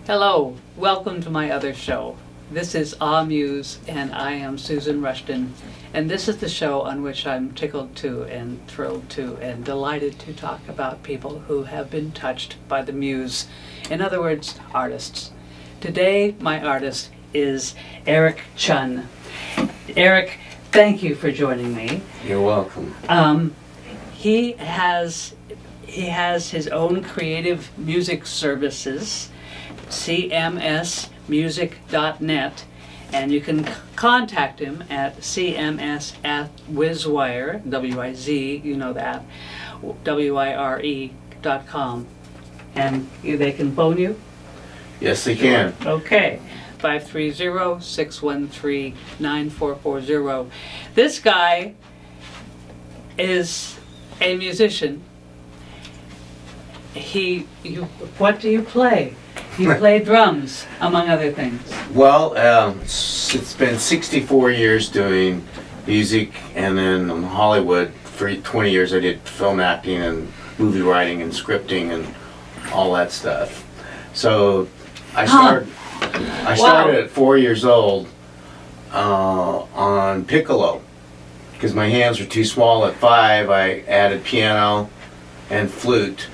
Hello, welcome to my other show. This is AhMuse, and I am Susan Rushton, and this is the show on which I'm tickled to and thrilled to and delighted to talk about people who have been touched by the muse. In other words, artists. Today, my artist is Eric Chun. Eric, thank you for joining me. You're welcome. He has his own creative music services, cmsmusic.net, and you can contact him at cms@wizwire, W-I-Z, you know that, wire.com. And they can phone you? Yes, they can. Okay. 530-613-9440. This guy is a musician. What do you play? You play drums, among other things. Well, it's been 64 years doing music, and then in Hollywood for 20 years I did film acting and movie writing and scripting and all that stuff. So I started at 4 years old on piccolo because my hands were too small. At 5 I added piano and flute,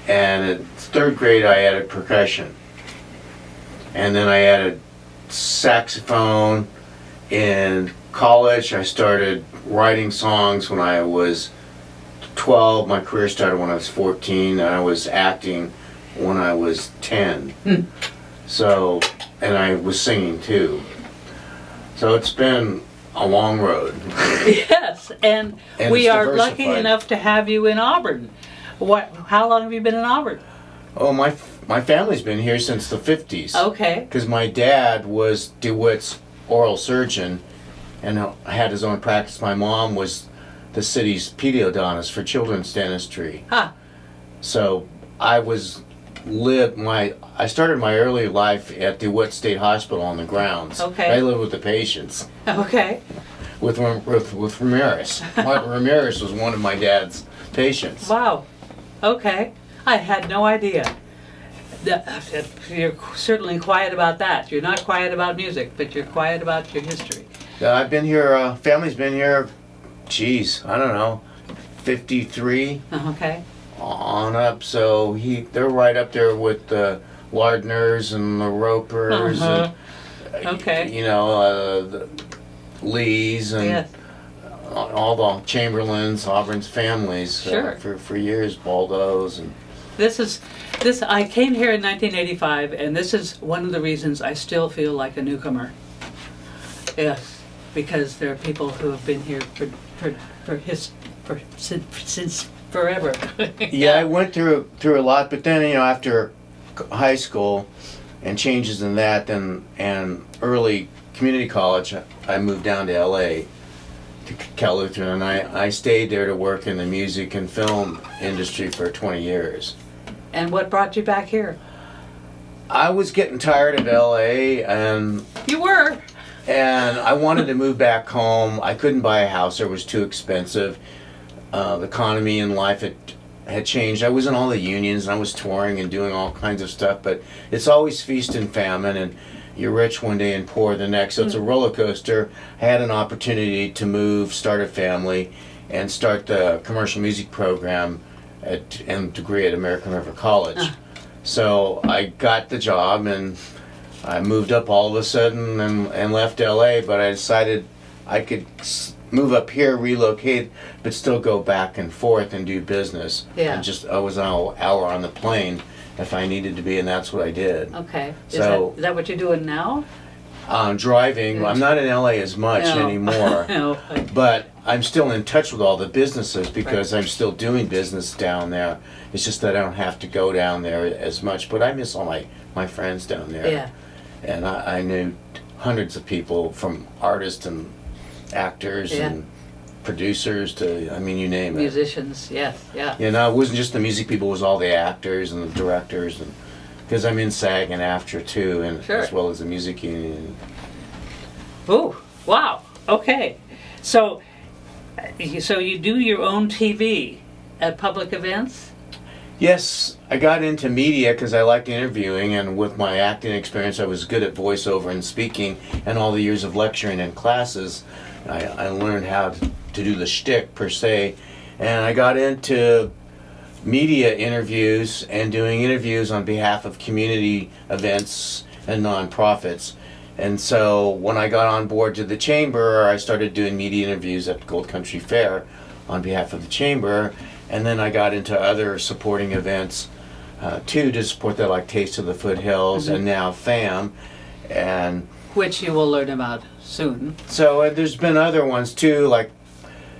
and at 3rd grade I added percussion. And then I added saxophone. In college, I started writing songs when I was 12. My career started when I was 14, and I was acting when I was 10. So, and I was singing too. So it's been a long road. Yes, and we are lucky diversified. enough to have you in Auburn. How long have you been in Auburn? Oh, my family's been here since the 50s. Okay. Because my dad was DeWitt's oral surgeon and had his own practice. My mom was the city's pediodontist for children's dentistry. Huh. So I started my early life at DeWitt State Hospital on the grounds. Okay. I lived with the patients. Okay. With Ramirez. Ramirez was one of my dad's patients. Wow. Okay. I had no idea. You're certainly quiet about that. You're not quiet about music, but you're quiet about your history. I've been here, family's been here, I don't know, 53 Okay. on up. So they're right up there with the Lardners and the Ropers and, Okay. the Lees and Yes. all the Chamberlains, Auburn's families Sure. for years, Baldos and. I came here in 1985, and this is one of the reasons I still feel like a newcomer. Yes, because there are people who have been here since forever. Yeah, I went through a lot, but then after high school and changes in that, and early community college, I moved down to LA to Cal Lutheran, and I stayed there to work in the music and film industry for 20 years. And what brought you back here? I was getting tired of LA, and You were. I wanted to move back home. I couldn't buy a house; it was too expensive. The economy and life had changed. I was in all the unions, and I was touring and doing all kinds of stuff. But it's always feast and famine, and you're rich one day and poor the next. So it's a roller coaster. I had an opportunity to move, start a family, and start the commercial music program and degree at American River College. So I got the job, and I moved up all of a sudden and left LA, but I decided I could move up here, relocate, but still go back and forth and do business. Yeah. And I was an hour on the plane if I needed to be, and that's what I did. Okay. So- Is that what you're doing now? Driving, I'm not in LA as much No. anymore, No. but I'm still in touch with all the businesses because I'm still doing business down there. It's just that I don't have to go down there as much, but I miss all my friends down there. Yeah. And I knew hundreds of people, from artists and actors Yeah. and producers to, I mean, you name it. Musicians, yes, yeah. You know, it wasn't just the music people, it was all the actors and the directors, and because I'm in SAG and AFTRA too, and Sure. as well as the music union. Ooh, wow, okay. So you do your own TV at public events? Yes, I got into media because I liked interviewing, and with my acting experience, I was good at voiceover and speaking, and all the years of lecturing in classes, I learned how to do the shtick per se, and I got into media interviews and doing interviews on behalf of community events and nonprofits. And so when I got on board to the chamber, I started doing media interviews at Gold Country Fair on behalf of the chamber, and then I got into other supporting events too, to support that, like Taste of the Foothills and now FAM. And Which you will learn about soon. so there's been other ones too, like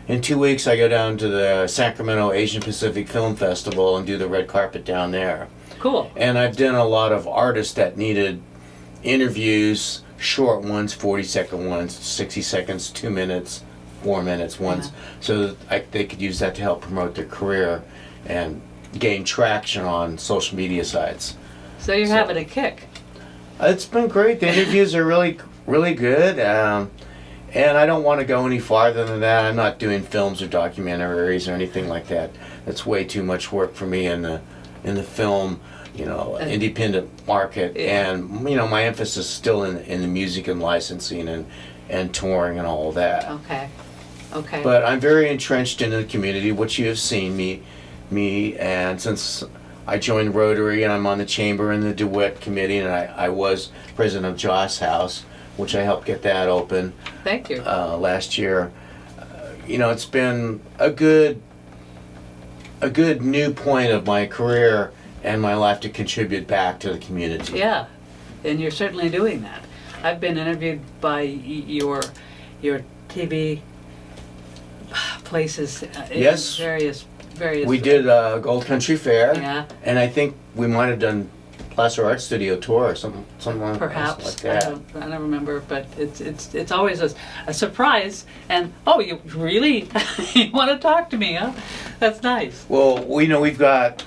in 2 weeks I go down to the Sacramento Asian Pacific Film Festival and do the red carpet down there. Cool. And I've done a lot of artists that needed interviews, short ones, 40-second ones, 60 seconds, 2 minutes, 4 minutes ones, so that they could use that to help promote their career and gain traction on social media sites. So you're having a kick. It's been great. The interviews are really good. And I don't want to go any farther than that. I'm not doing films or documentaries or anything like that. That's way too much work for me in the film, independent market. Yeah. And my emphasis is still in the music and licensing and touring and all of that. Okay. But I'm very entrenched in the community, which you have seen me, and since I joined Rotary and I'm on the chamber and the DeWitt committee, and I was president of Joss House, which I helped get that open. Thank you. Last year. It's been a good new point of my career and my life to contribute back to the community. Yeah, and you're certainly doing that. I've been interviewed by your TV places in Yes. various. We did Gold Country Fair, Yeah. and I think we might have done Placer Art Studio tour or something Perhaps like that. I don't remember, but it's always a surprise. And you really you want to talk to me, huh? That's nice. Well, we've got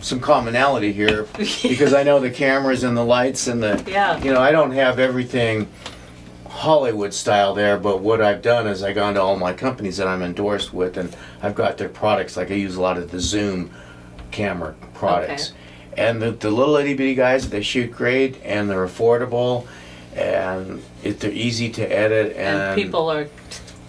some commonality here because I know the cameras and the lights and the Yeah. I don't have everything Hollywood style there, but what I've done is I've gone to all my companies that I'm endorsed with, and I've got their products. Like I use a lot of the Zoom camera products, and the little itty bitty guys, they shoot great and they're affordable, and they're easy to edit, and people are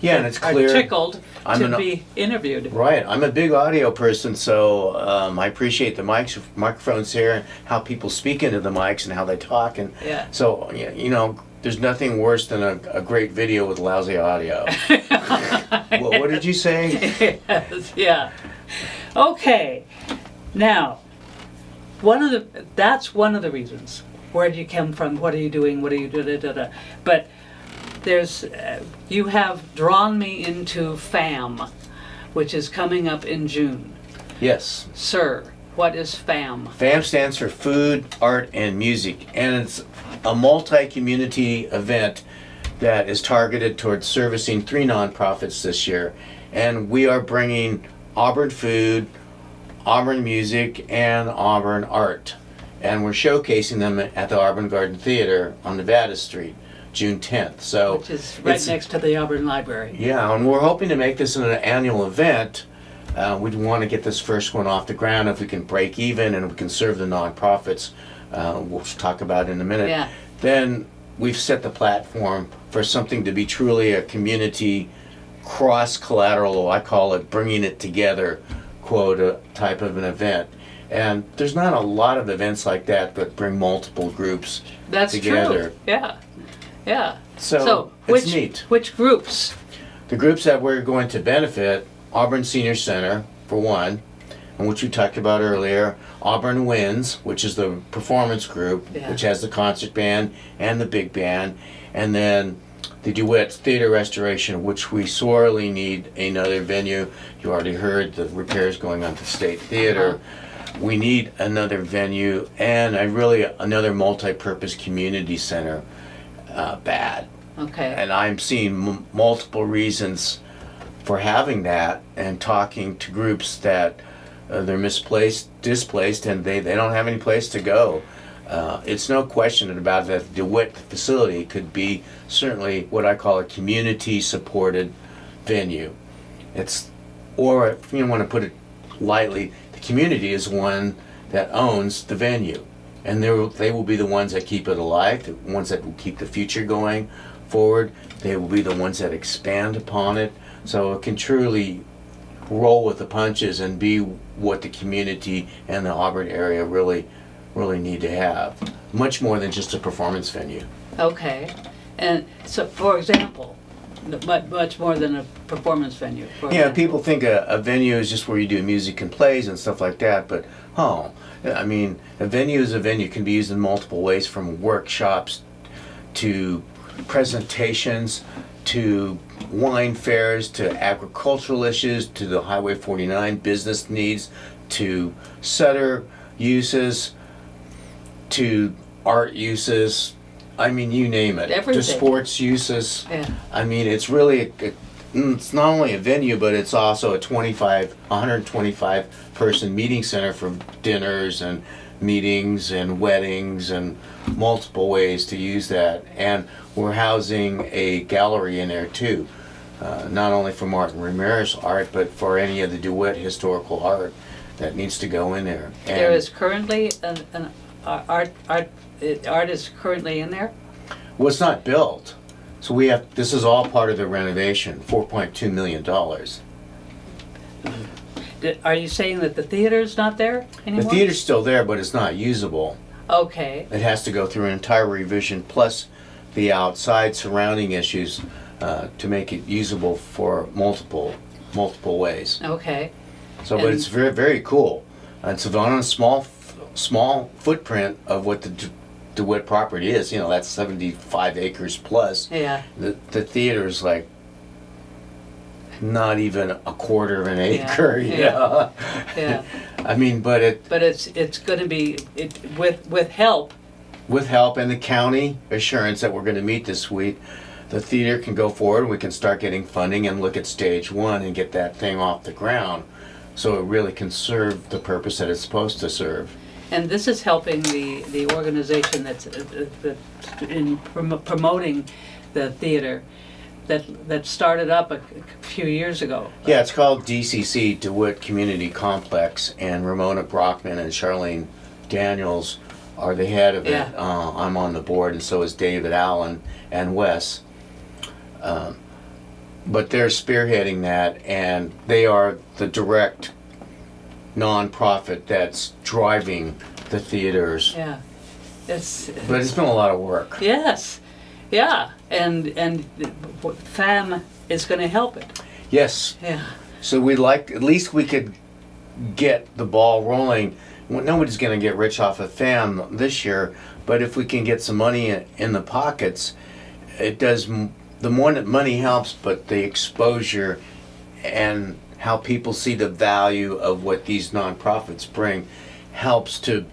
and it's clear. tickled I'm to an- be interviewed. Right, I'm a big audio person, so I appreciate the microphones here, and how people speak into the mics and how they talk, and Yeah. so there's nothing worse than a great video with lousy audio. What did you say? Yes, yeah. Okay. Now, that's one of the reasons. Where did you come from? What are you doing? What are you doing? But you have drawn me into FAM, which is coming up in June. Yes. Sir, what is FAM? FAM stands for Food, Art, and Music, and it's a multi-community event that is targeted towards servicing 3 nonprofits this year. And we are bringing Auburn food, Auburn music, and Auburn art. And we're showcasing them at the Auburn Garden Theater on Nevada Street, June 10th. So Which is right next to the Auburn Library. Yeah, and we're hoping to make this an annual event. We'd want to get this first one off the ground if we can break even and we can serve the nonprofits. We'll talk about in a minute. Yeah. Then we've set the platform for something to be truly a community cross-collateral, I call it, bringing it together, quota type of an event. And there's not a lot of events like that that bring multiple groups That's together. true. Yeah. Yeah. So it's neat. Which groups? The groups that we're going to benefit, Auburn Senior Center, for one, and which we talked about earlier, Auburn Winds, which is the performance group, Yeah. which has the concert band and the big band, and then the DeWitt Theater Restoration, which we sorely need another venue. You already heard the repairs going on to State Theater. we need another venue and another multi-purpose community center bad. Okay. And I'm seeing multiple reasons for having that, and talking to groups that they're displaced, and they don't have any place to go. It's no question about that the DeWitt facility could be certainly what I call a community-supported venue. Or if you want to put it lightly, the community is one that owns the venue, and they will be the ones that keep it alive, the ones that will keep the future going forward. They will be the ones that expand upon it, so it can truly roll with the punches and be what the community and the Auburn area really need to have. Much more than just a performance venue. Okay. And so, for example, much more than a performance venue. Yeah, people think a venue is just where you do music and plays and stuff like that, but I mean, a venue is a venue. It can be used in multiple ways, from workshops to presentations to wine fairs to agricultural issues to the Highway 49 business needs to Sutter uses to art uses. I mean, you name it. Everything. To sports uses. Yeah. I mean, it's really it's not only a venue, but it's also a 125 person meeting center for dinners and meetings and weddings and multiple ways to use that. And we're housing a gallery in there too, not only for Martin Ramirez art, but for any of the DeWitt historical art that needs to go in there. And there is currently an art is currently in there? well, it's not built, so this is all part of the renovation, $4.2 million. Are you saying that the theater's not there anymore? The theater's still there, but it's not usable. Okay. It has to go through an entire revision, plus the outside surrounding issues to make it usable for multiple ways. Okay. So, but it's very, very cool. It's on a small footprint of what the DeWitt property is. You know, that's 75 acres plus. Yeah. The theater's like not even a quarter of an acre. Yeah. Yeah. I mean, but it's going to be with help. With help and the county assurance that we're going to meet this week, the theater can go forward. We can start getting funding and look at stage one and get that thing off the ground, so it really can serve the purpose that it's supposed to serve. And this is helping the organization that's in promoting the theater that started up a few years ago. Yeah, it's called DCC, DeWitt Community Complex, and Ramona Brockman and Charlene Daniels are the head of it. Yeah. I'm on the board, and so is David Allen and Wes. But they're spearheading that, and they are the direct nonprofit that's driving the theaters. Yeah. But it's been a lot of work. Yes. Yeah. And FAM is going to help it. Yes. Yeah. So at least we could get the ball rolling. Well, nobody's going to get rich off of FAM this year, but if we can get some money in the pockets, it does. The more that money helps, but the exposure and how people see the value of what these nonprofits bring helps to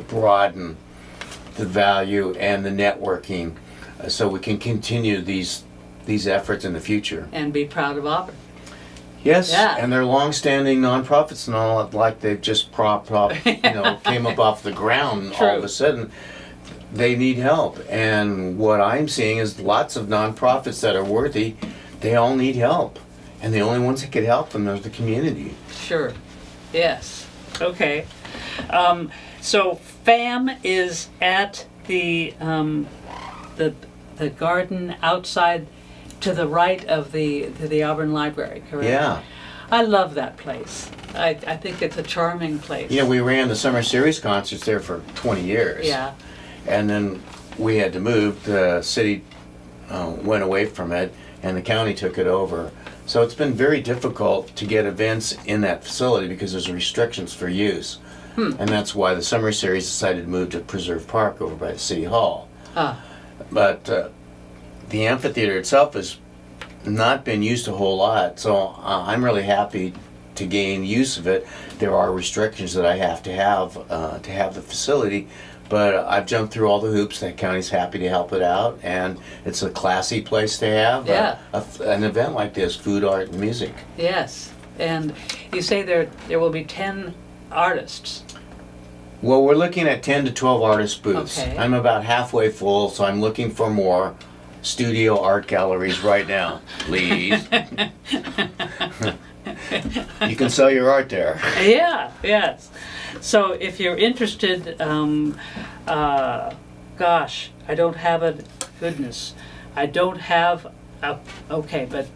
broaden the value and the networking, so we can continue these efforts in the future. And be proud of Auburn. Yes, Yeah. and they're long-standing nonprofits, and not like they've just propped up, came up off the ground all of a sudden. They need help, and what I'm seeing is lots of nonprofits that are worthy. They all need help, and the only ones that could help them are the community. Sure. Yes. Okay. So FAM is at the garden outside to the right of the Auburn Library, correct? Yeah. I love that place. I think it's a charming place. Yeah, we ran the summer series concerts there for 20 years. Yeah. And then we had to move. The city went away from it, and the county took it over. So it's been very difficult to get events in that facility because there's restrictions for use. And that's why the summer series decided to move to Preserve Park over by the City Hall. But the amphitheater itself has not been used a whole lot, so I'm really happy to gain use of it. There are restrictions that I have to have the facility, but I've jumped through all the hoops. That county's happy to help it out, and it's a classy place to have Yeah. an event like this, food, art, and music. Yes. And you say there will be 10 artists. Well, we're looking at 10 to 12 artist booths. Okay. I'm about halfway full, so I'm looking for more studio art galleries right now, please. You can sell your art there. Yeah, yes. So if you're interested, gosh, I don't have a, goodness, I don't have a, okay, but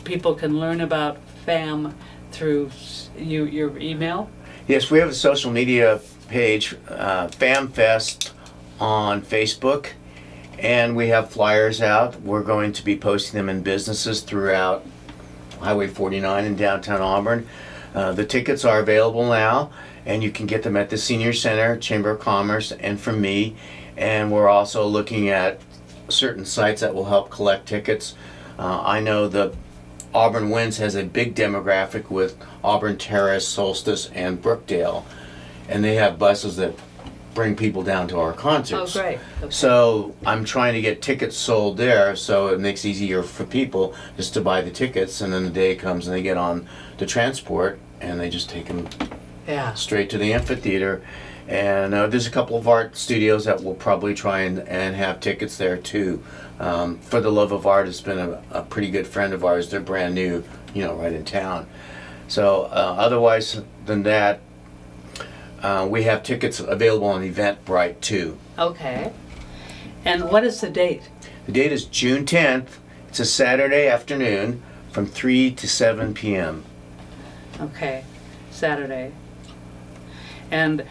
people can learn about FAM through your email? Yes, we have a social media page, FamFest on Facebook, and we have flyers out. We're going to be posting them in businesses throughout Highway 49 in downtown Auburn. The tickets are available now, and you can get them at the Senior Center, Chamber of Commerce, and from me. And we're also looking at certain sites that will help collect tickets. I know the Auburn Winds has a big demographic with Auburn Terrace, Solstice, and Brookdale, and they have buses that bring people down to our concerts. Oh, great. Okay. So I'm trying to get tickets sold there, so it makes it easier for people just to buy the tickets, and then the day comes and they get on the transport and they just take them Yeah. straight to the amphitheater. And there's a couple of art studios that will probably try and have tickets there too. For the Love of Art has been a pretty good friend of ours. They're brand new, right in town. So otherwise than that, we have tickets available on Eventbrite too. Okay. And what is the date? The date is June 10th. It's a Saturday afternoon from 3 to 7 p.m. Okay, Saturday. And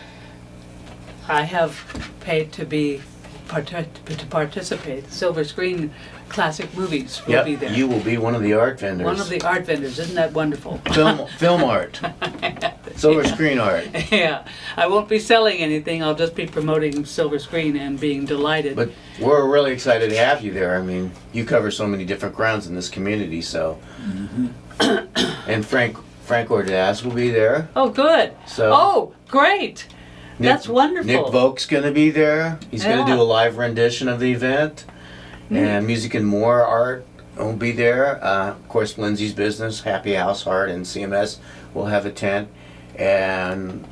I have paid to participate. Silver Screen Classic Movies will be there. You will be one of the art vendors. One of the art vendors. Isn't that wonderful? Film art. Silver Screen art. Yeah. I won't be selling anything. I'll just be promoting Silver Screen and being delighted. But we're really excited to have you there. I mean, you cover so many different grounds in this community, so. Mm-hmm. And Frank Ordaz will be there. Oh, good. So. Oh, great. That's wonderful. Nick Volk's going to be there. He's going to do a live rendition of the event. And Music and More Art will be there. Of course, Lindsay's Business, Happy House Art, and CMS will have a tent. And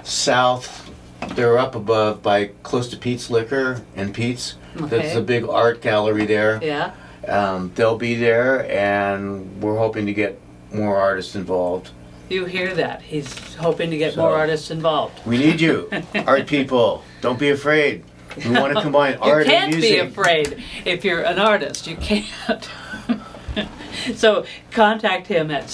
south, they're up above by close to Pete's Liquor and Pete's. Okay. There's a big art gallery there. Yeah. They'll be there, and we're hoping to get more artists involved. You hear that. He's hoping to get more artists involved. We need you, art people. Don't be afraid. We want to combine art and music. You can't be afraid if you're an artist. You can't. So contact him at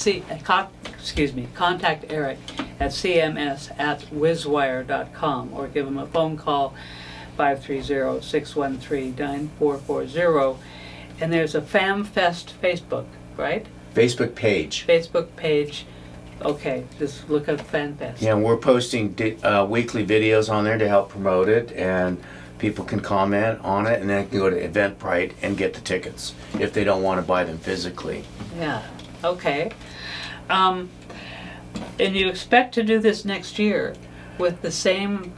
contact Eric at cms@wizwire.com or give him a phone call 530-613-9440. And there's a FamFest Facebook, right? Facebook page. Facebook page. Okay, just look up FamFest. Yeah, we're posting weekly videos on there to help promote it, and people can comment on it, and then can go to Eventbrite and get the tickets if they don't want to buy them physically. Yeah, okay. And you expect to do this next year with the same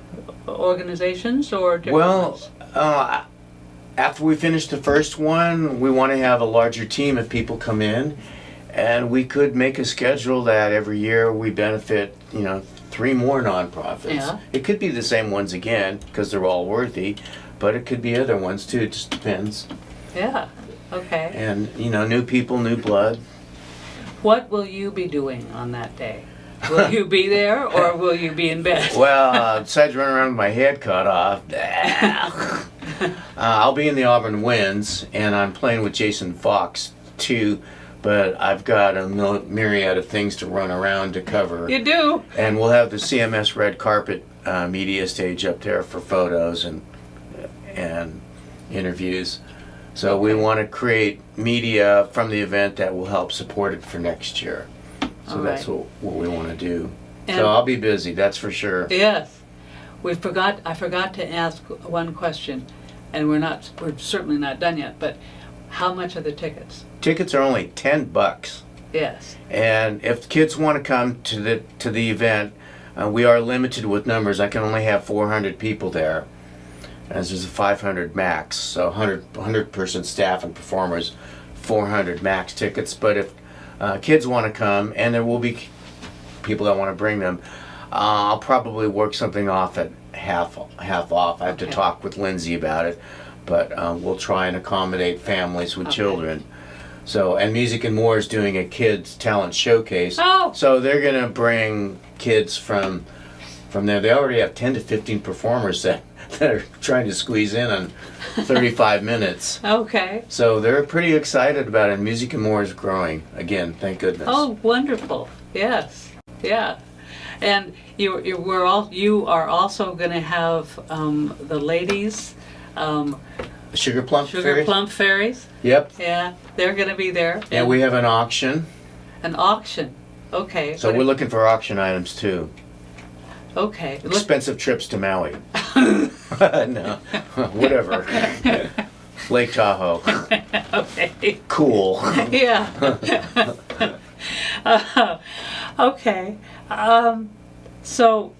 organizations or different ones? After we finish the first one, we want to have a larger team of people come in, and we could make a schedule that every year we benefit, 3 more nonprofits. Yeah. It could be the same ones again, because they're all worthy, but it could be other ones too. It just depends. Yeah, okay. And, new people, new blood. What will you be doing on that day? Will you be there or will you be in bed? Well, besides running around with my head cut off, I'll be in the Auburn Winds, and I'm playing with Jason Fox too, but I've got a myriad of things to run around to cover. You do? And we'll have the CMS red carpet media stage up there for photos and interviews. So we want to create media from the event that will help support it for next year. So that's what we want to do. And so I'll be busy, that's for sure. Yes. I forgot to ask one question, and we're certainly not done yet, but how much are the tickets? Tickets are only $10. Yes. And if kids want to come to the event, we are limited with numbers. I can only have 400 people there, as there's a 500 max. So 100 person staff and performers, 400 max tickets. But if kids want to come, and there will be people that want to bring them, I'll probably work something off at half off. I have to talk with Lindsay about it, but we'll try and accommodate families with children. So, and Music and More is doing a kids talent showcase. Oh. So they're gonna bring kids from there. They already have 10 to 15 performers that are trying to squeeze in on 35 minutes. Okay. So they're pretty excited about it. Music and More is growing again. Thank goodness. Oh, wonderful. Yes. Yeah. And you are also going to have the ladies. Sugar Plum Fairies. Yep. Yeah, they're going to be there. And we have an auction. An auction. Okay. So we're looking for auction items too. Okay. Expensive trips to Maui. No, whatever. Lake Tahoe. Okay. Cool. Yeah. Okay. So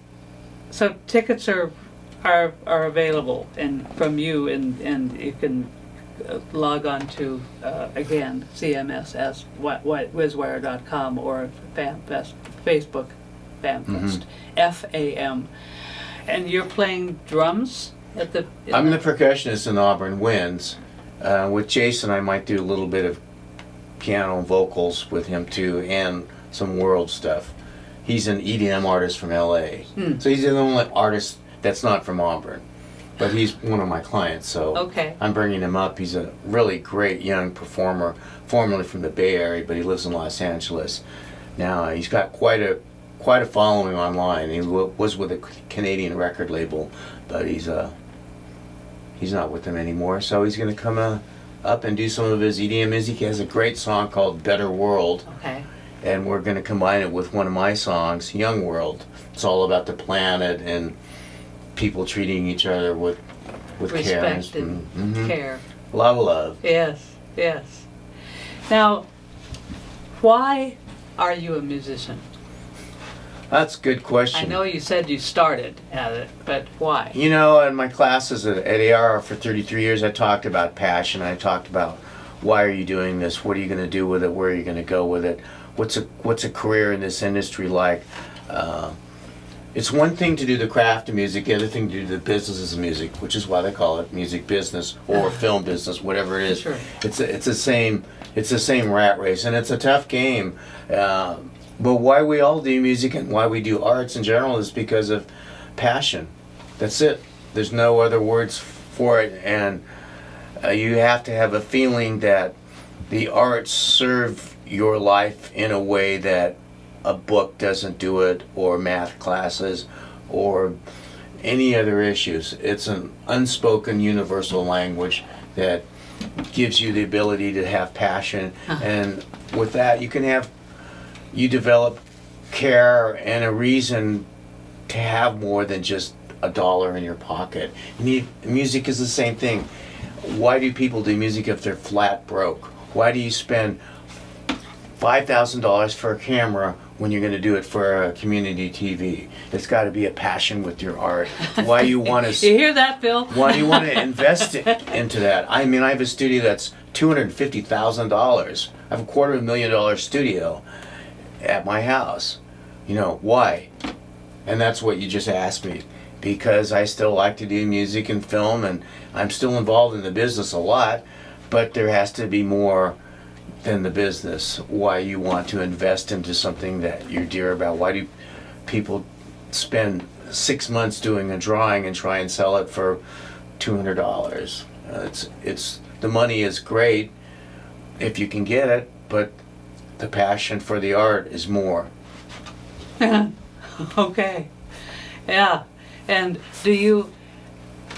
tickets are available and from you, and you can log on to again CMS as wizwire.com or Facebook FamFest, FAM, and you're playing drums at the. I'm the percussionist in Auburn Winds. With Jason, I might do a little bit of piano and vocals with him too, and some world stuff. He's an EDM artist from LA, so he's the only artist that's not from Auburn, but he's one of my clients. So I'm bringing him up. He's a really great young performer, formerly from the Bay Area, but he lives in Los Angeles now. He's got quite a following online. He was with a Canadian record label, but he's not with them anymore. So he's going to come up and do some of his EDM music. He has a great song called Better World. Okay. And we're going to combine it with one of my songs, Young World. It's all about the planet and people treating each other with respect care. And care. A lot of love. Yes, yes. Now, why are you a musician? That's a good question. I know you said you started at it, but why? You know, in my classes at AR for 33 years, I talked about passion. I talked about why are you doing this? What are you going to do with it? Where are you going to go with it? What's a career in this industry like? It's one thing to do the craft of music, the other thing to do the business of music, which is why they call it music business or film business, whatever it is. Sure. It's the same rat race, and it's a tough game. But why we all do music and why we do arts in general is because of passion. That's it. There's no other words for it, and you have to have a feeling that the arts serve your life in a way that a book doesn't do it, or math classes, or any other issues. It's an unspoken universal language that gives you the ability to have passion, and with that you develop care and a reason to have more than just $1 in your pocket. Music is the same thing. Why do people do music if they're flat broke? Why do you spend $5,000 for a camera when you're going to do it for a community TV? It's got to be a passion with your art. Why you want to? You hear that, Bill? Why do you want to invest into that? I mean, I have a studio that's $250,000. I have a $250,000 studio at my house. You know why? And that's what you just asked me. Because I still like to do music and film, and I'm still involved in the business a lot, but there has to be more than the business. Why you want to invest into something that you're dear about? Why do people spend 6 months doing a drawing and try and sell it for $200? It's the money is great if you can get it, but the passion for the art is more. Okay. Yeah. And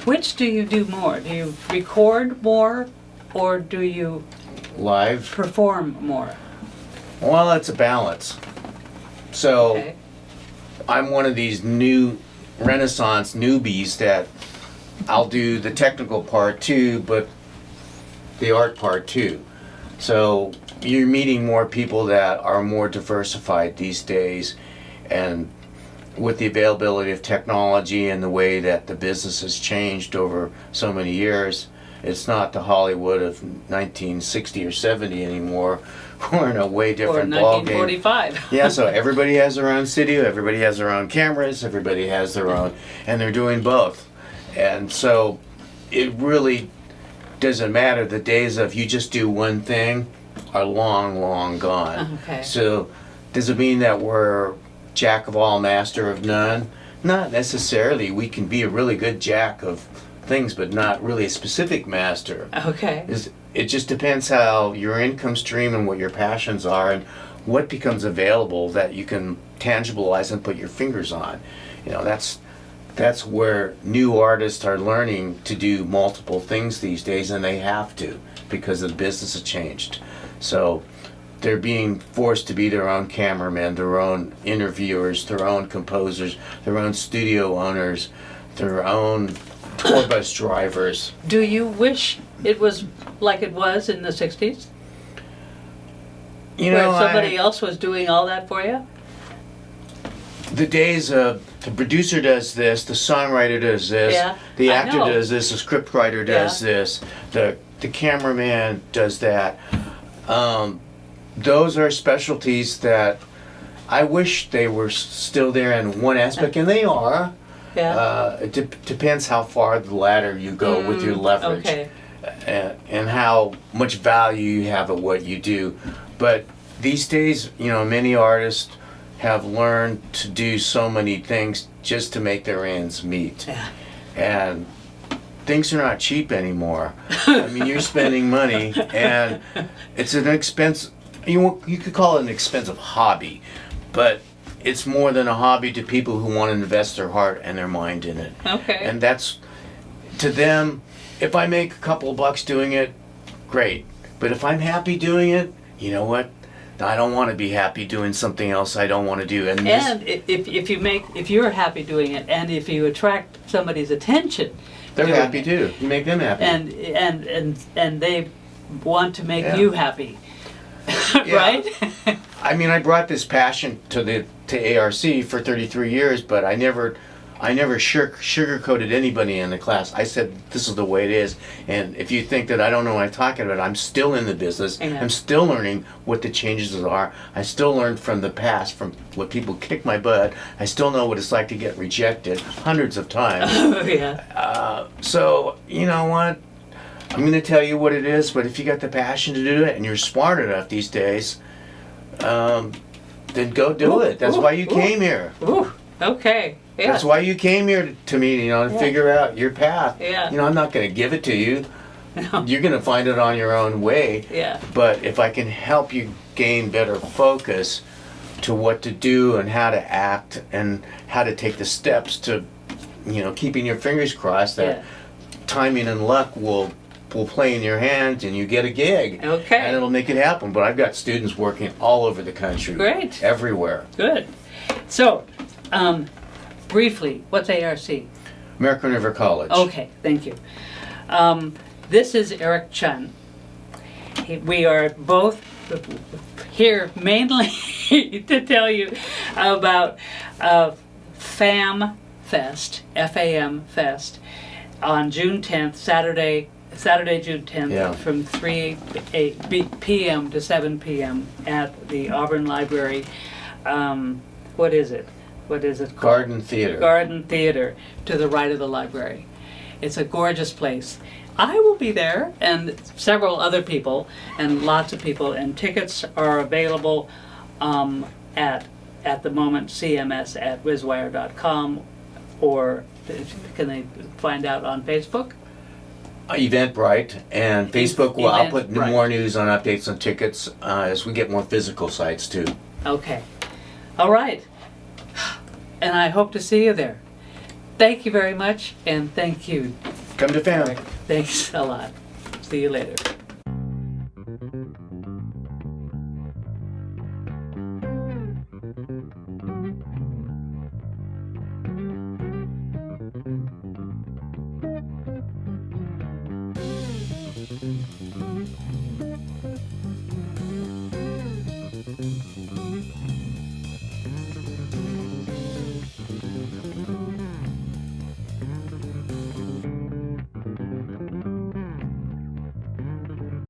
which do you do more? Do you record more, or do you live perform more? Well, it's a balance. So I'm one of these new Renaissance newbies that I'll do the technical part too, but the art part too. So you're meeting more people that are more diversified these days, and with the availability of technology and the way that the business has changed over so many years, it's not the Hollywood of 1960 or 70 anymore. We're in a way different ballgame. Or 1945. Yeah, so everybody has their own studio, everybody has their own cameras, everybody has their own, and they're doing both. And so it really doesn't matter. The days of you just do one thing are long, long gone. Okay. So does it mean that we're jack of all, master of none? Not necessarily. We can be a really good jack of things, but not really a specific master. Okay. It just depends how your income stream and what your passions are and what becomes available that you can tangibilize and put your fingers on. You know, that's where new artists are learning to do multiple things these days, and they have to because the business has changed. So they're being forced to be their own cameramen, their own interviewers, their own composers, their own studio owners, their own tour bus drivers. Do you wish it was like it was in the 60s? You know, where somebody else was doing all that for you? The days of the producer does this, the songwriter does this, Yeah, the I actor know. does this, the scriptwriter does Yeah. this, the cameraman does that. Those are specialties that I wish they were still there in one aspect, and they are. Yeah. It depends how far the ladder you go with your leverage, Okay. and how much value you have at what you do. But these days, you know, many artists have learned to do so many things just to make their ends meet. Yeah. And things are not cheap anymore. I mean, you're spending money, and it's an expense. You could call it an expensive hobby, but it's more than a hobby to people who want to invest their heart and their mind in it. Okay. And that's, to them, if I make a couple of bucks doing it, great. But if I'm happy doing it, you know what? I don't want to be happy doing something else I don't want to do. And if you're happy doing it, and if you attract somebody's attention, they're doing happy it, too. You make them happy. and they want to make Yeah. you happy, Yeah. right? I mean, I brought this passion to ARC for 33 years, but I never sugarcoated anybody in the class. I said, this is the way it is. And if you think that I don't know what I'm talking about, I'm still in the business. Yeah. I'm still learning what the changes are. I still learned from the past, from what people kick my butt. I still know what it's like to get rejected hundreds of times. Yeah. So, you know what? I'm going to tell you what it is, but if you got the passion to do it and you're smart enough these days, then go do it. That's why you came here. Ooh. Okay. Yeah. That's why you came here to me, you know, to figure out your path. Yeah. You know, I'm not going to give it to you. No. You're going to find it on your own way. Yeah. But if I can help you gain better focus to what to do and how to act and how to take the steps to, you know, keeping your fingers crossed that timing and luck will play in your hands and you get a gig. Okay. And it'll make it happen. But I've got students working all over the country. Great. Everywhere. Good. So, briefly, what's ARC? American River College. Okay, thank you. This is Eric Chun. We are both here mainly to tell you about FAM Fest, F-A-M Fest, on June 10th, Saturday, June 10th, from 3 p.m. to 7 p.m. at the Auburn Library. What is it? What is it called? Garden Theater. Garden Theater, to the right of the library. It's a gorgeous place. I will be there, and several other people, and lots of people, and tickets are available at the moment, CMS at wizwire.com, or can they find out on Facebook? Eventbrite, and Facebook will, I'll put Eventbrite. more news on updates on tickets as we get more physical sites too. Okay. All right. And I hope to see you there. Thank you very much, and thank you. Come to FAM. Thanks a lot. See you later.